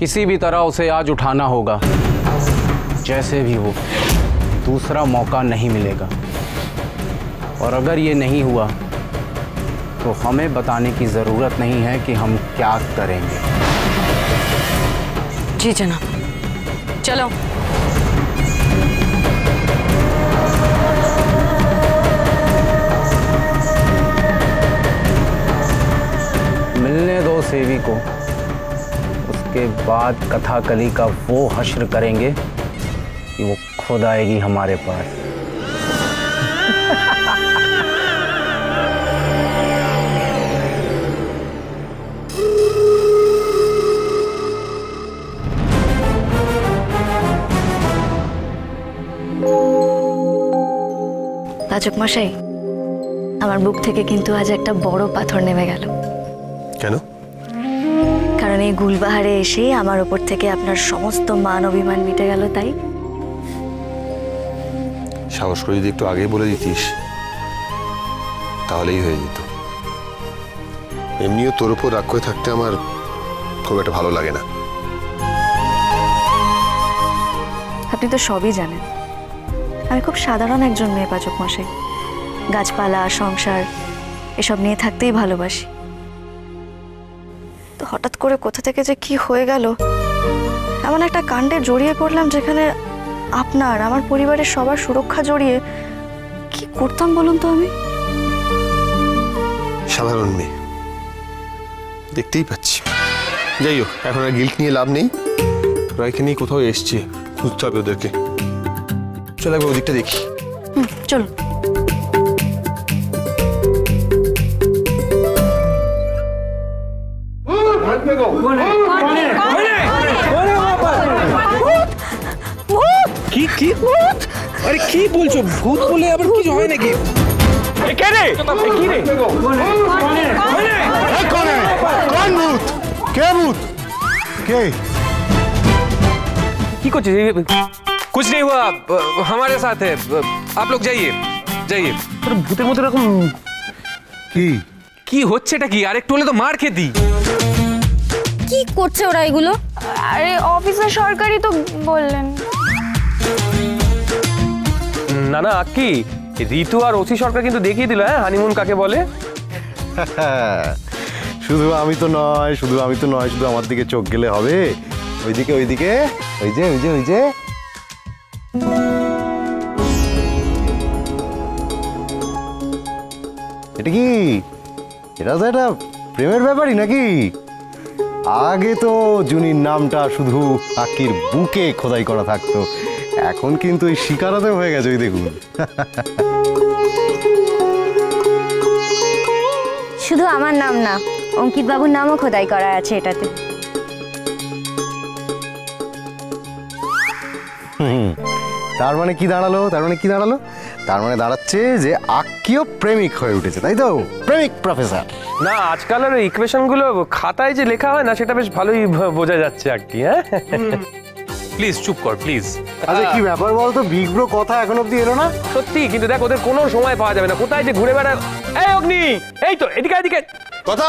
किसी भी तरह उसे आज उठाना होगा, जैसे भी हो। दूसरा मौका नहीं मिलेगा, और अगर ये नहीं हुआ तो हमें बताने की ज़रूरत नहीं है कि हम क्या करेंगे। जी जनाब, चलो। मिलने दो सेवी को, उसके बाद कथाकली का वो हश्र करेंगे कि वो खुद आएगी हमारे पास। পাচক মশাই, আমার বুক থেকে কিন্তু আজ একটা বড় পাথর নেমে গেল। কেন? কারণ এই গুলবাহারে এসে আমার উপর থেকে আপনার সমস্ত মান অভিমান মিটে গেল। তাই সাহস করে যদি একটু আগে বলে দিতিস তাহলেই হয়ে যেত। এমনিও তোর উপর রাগ করে থাকতে আমার খুব একটা ভালো লাগে না। আপনি তো সবই জানেন, আমি খুব সাধারণ একজন মেয়ে পাচক মশাই। গাছপালা, সংসার এসব নিয়ে থাকতেই ভালোবাসি। তো হঠাৎ করে কোথা থেকে যে কি হয়ে গেল, এমন একটা কাণ্ডে জড়িয়ে পড়লাম যেখানে আপনার, আমার পরিবারের সবার সুরক্ষা জড়িয়ে। কি করতাম বলুন তো আমি? সাধারণ মেয়ে, দেখতেই পাচ্ছি। যাই হোক, এখন আর গিল্ট নিয়ে লাভ নেই। ওরা এখানেই কোথাও এসছে, খুঁজতে হবে ওদেরকে। চল একবার ওদিকটা দেখি। চলুন। কি কি? আরে কি বলছো? ভূত বলে আবার কিছু হয় নাকি? কে রে? কি রে? কোন ভূত? কে ভূত? কে? কি করছিস? कुछ नहीं हुआ, हमारे साथ है। आप लोग जाइए जाइए। ভূতের মতো এরকম কি হচ্ছে? এটা কি? আরেকটু হলে তো মার খেতি। কি করছে ওরা এগুলো? আরে অফিসে সরকারি তো বললেন। না না কি, ঋতু আর ওসি সরকার কিন্তু দেখিয়ে দিল হ্যাঁ হানিমুন কাকে বলে। শুধু আমি তো নয়, শুধু আমার দিকে চোখ গেলে হবে। ওইদিকে ওই যে এটা কি? এটা তো একটা প্রেমের ব্যাপারই নাকি? আগে তো জুনির নামটা শুধু আকির বুকে খোদাই করা থাকতো, এখন কিন্তু এই শিকারাতে হয়ে গেছে। ওই দেখুন, শুধু আমার নাম না, অঙ্কিত বাবুর নামও খোদাই করা আছে এটাতে। তার মানে কি দাঁড়ালো? তার মানে দাঁড়াচ্ছে যে আক্কিও প্রেমিক হয়ে উঠেছে, তাই তো? প্রেমিক প্রফেসর। না, আজকালের ইকুয়েশন গুলো খাতায় যে লেখা হয় না, সেটা বেশ ভালোই বোঝা যাচ্ছে আর কি। হ্যাঁ প্লিজ চুপ কর প্লিজ। আচ্ছা কি ব্যাপার বলতো, বিগ ব্রো কথা এখন অব্দি এলো না? সত্যি, কিন্তু দেখ ওদের কোনো সময় পাওয়া যাবে না। কোথায় যে ঘুরে বেড়ায়। এই অগ্নি, এই তো এদিকে। কথা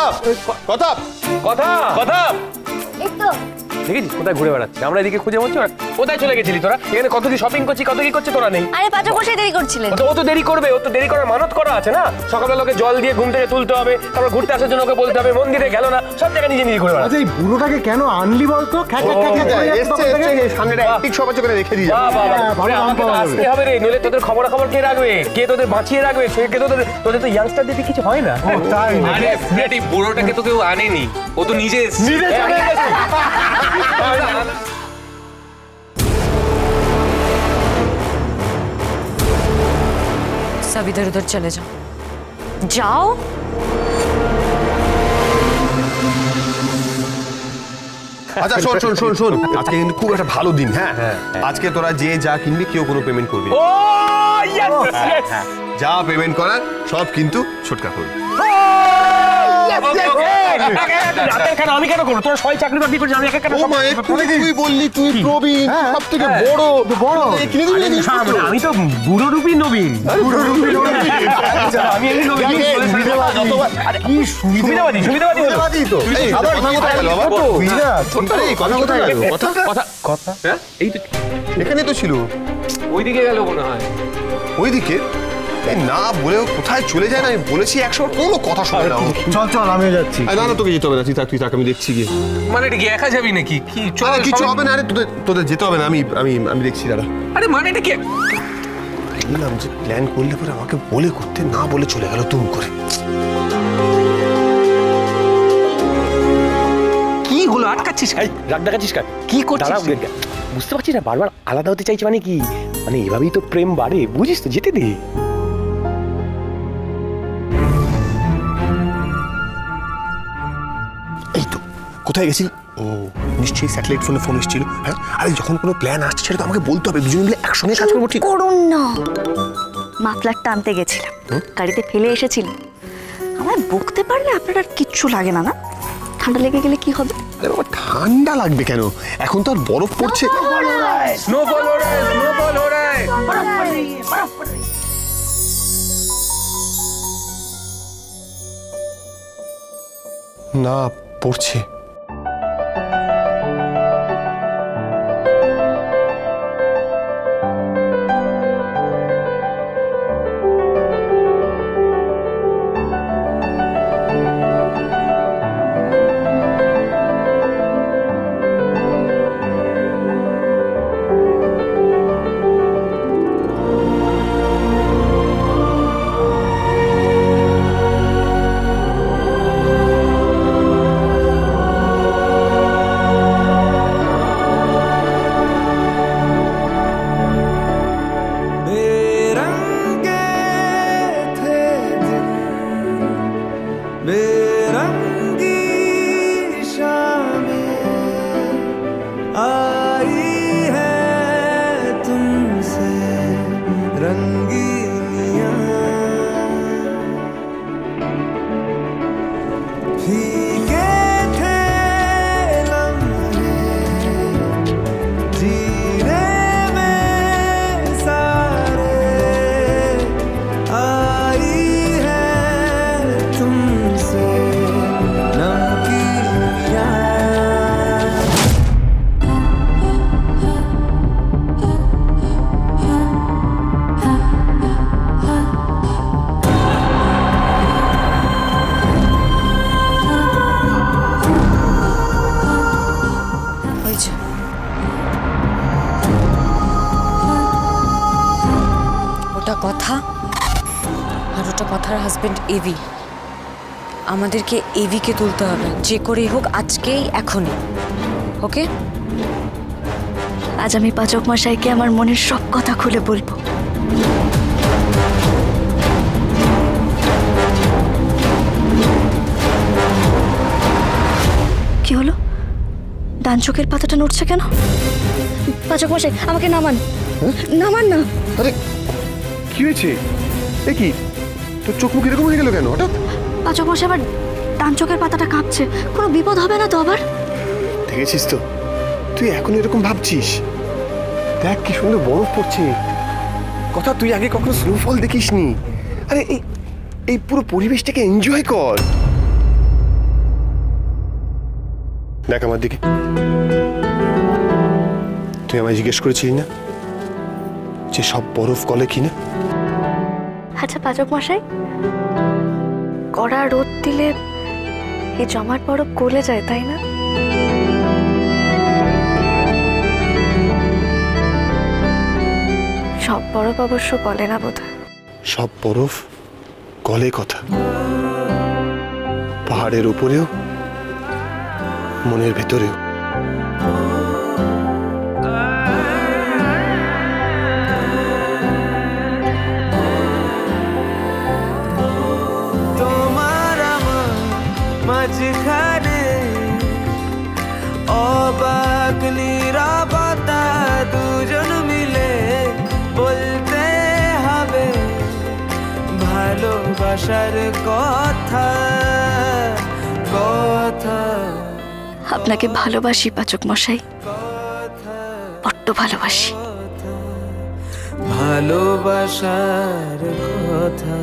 এই তো দেখেছিস কোথায় ঘুরে বেড়াচ্ছে? আমরা এদিকে খুঁজে বলছি, কোথায় চলে গেছিলি তোরা? এখানে কত কি শপিং করছি, কত কি করছে, তোরা নেই। আরে পাচক মশাই দেরি করছিলেন। ও তো দেরি করবে, ও তো দেরি করার মানত করা আছে না। সকালবেলা ওকে জল দিয়ে ঘুম থেকে তুলতে হবে, তারপর ঘুরতে আসার জন্য ওকে বলতে হবে, মন্দিরে গেল না, সব জায়গায় নিজে ঘুরে বেড়াচ্ছে। এই বুড়োটাকে কেন আনলি বলতো? সামনেটা একটু সবাই করে রেখে দিয়ে আসতে হবে রে, নইলে তোদের খবরাখবর কে রাখবে? কে তোদের বাঁচিয়ে রাখবে? সে কে তোদের তো ইয়াংস্টার দিতে কিছু হয় না। আরে বেটি, বুড়োটাকে তো কেউ আনেনি, ও তো নিজে চলে গেছে। सब इधर उधर चले जाओ। আচ্ছা শোন, আজকে কিন্তু খুব একটা ভালো দিন। হ্যাঁ, আজকে তোরা যে যা কিনবি কেউ কোনো পেমেন্ট করবি না। যা পেমেন্ট করার সব কিন্তু ছোটকা করবি। আমি কেন করবো? তোরা সবাই চাকরি বাকরি করছিস, আমি একা কেন? তুই বললি তুই প্রবীণ, সব থেকে বড়। আমি তো বুড়ো রূপী নবীন। আমি এই নবীন কি সুবিধাবাদী তো। কথা এই তো এখানে তো ছিল, ওইদিকে গেল মনে হয়। ওইদিকে না বলেও কোথায় চলে যায় না। আমি বলেছি 100 কোনো কথা শোনে না। চল আমিও যাচ্ছি। না না, তোকে যেতে হবে না, তুই থাক, আমি দেখছি গিয়ে। মানে এটা কি একা যাবি নাকি? কি চল, কিছু হবে না। আরে তোদের যেতে হবে না, আমি দেখছি দাঁড়া। আরে মানে এটা কি? বললাম যে প্ল্যান করলে পরে আমাকে বলে করতে, না বলে চলে গেল তুম করে। কি হলো, আটকাচ্ছিস? রাগ দেখাচ্ছিস কার? কি করছিস? বুঝতে পারছিস না, বারবার আলাদা হতে চাইছে মানে কি? মানে এভাবেই তো প্রেম বাড়ে, বুঝিস তো? যেতে দে। এই তো কোথায় গেছিল? ও নিশ্চয়ই স্যাটেলাইট ফোনে ফোন এসেছিল। হ্যাঁ, আরে যখন কোনো প্ল্যান আসছে সেটা তো আমাকে বলতে হবে, দুজনে মিলে একসঙ্গে কাজ করবো। ঠিক করুন না, মাফলারটা আনতে গেছিলাম, গাড়িতে ফেলে এসেছিলাম। আমায় বকতে পারলে আপনার আর কিচ্ছু লাগে না। না ঠান্ডা লেগে গেলে কি হবে? আরে বাবা, ঠান্ডা লাগবে কেন? এখন তো আর বরফ পড়ছে। স্নোফল हो रहा है, स्नोफॉल हो रहा है। না পড়ছে। কথা আর ওটা কথার হাজবেন্ড এভি। আমাদেরকে এভিকে তুলতে হবে, যে করেই হোক, আজকেই, এখনই। ওকে? আজ আমি পাচক মশাইকে আমার মনের সব কথা খুলে বলবো। কি হলো? ডান চোখের পাতাটা নড়ছে কেন? পাচক মশাই, আমাকে নামান। নামান না। আরে কি হয়েছে? এ কি, তোর চোখ মুখ এরকম হয়ে গেল কেন হঠাৎ? পাচক মশাই, আবার ডান চোখের পাতাটা কাঁপছে। কোনো বিপদ হবে না তো আবার? দেখেছিস তো, তুই এখন এরকম ভাবছিস? দেখ কি সুন্দর বরফ পড়ছে। কথা, তুই আগে কখনো স্নোফল দেখিসনি। আরে এই পুরো পরিবেশটাকে এনজয় কর। দেখ আমার দিকে। তুই আমায় জিজ্ঞেস করেছিলি না যে সব বরফ গলে কিনা? আচ্ছা পাচক মশাই, কড়া রোদ দিলে এই জমাট বরফ গলে যায়, তাই না? সব বরফ অবশ্য গলে না বোধহয়। সব বরফ গলে কথা, পাহাড়ের উপরেও, মনের ভেতরেও। তোমার আমার মাঝখানে অবাক নীরবতা, দুজন মিলে বলতে হবে ভালোবাসার কথা। আপনাকে ভালোবাসি পাচক মশাই, বড্ড ভালোবাসি। ভালোবাসার কথা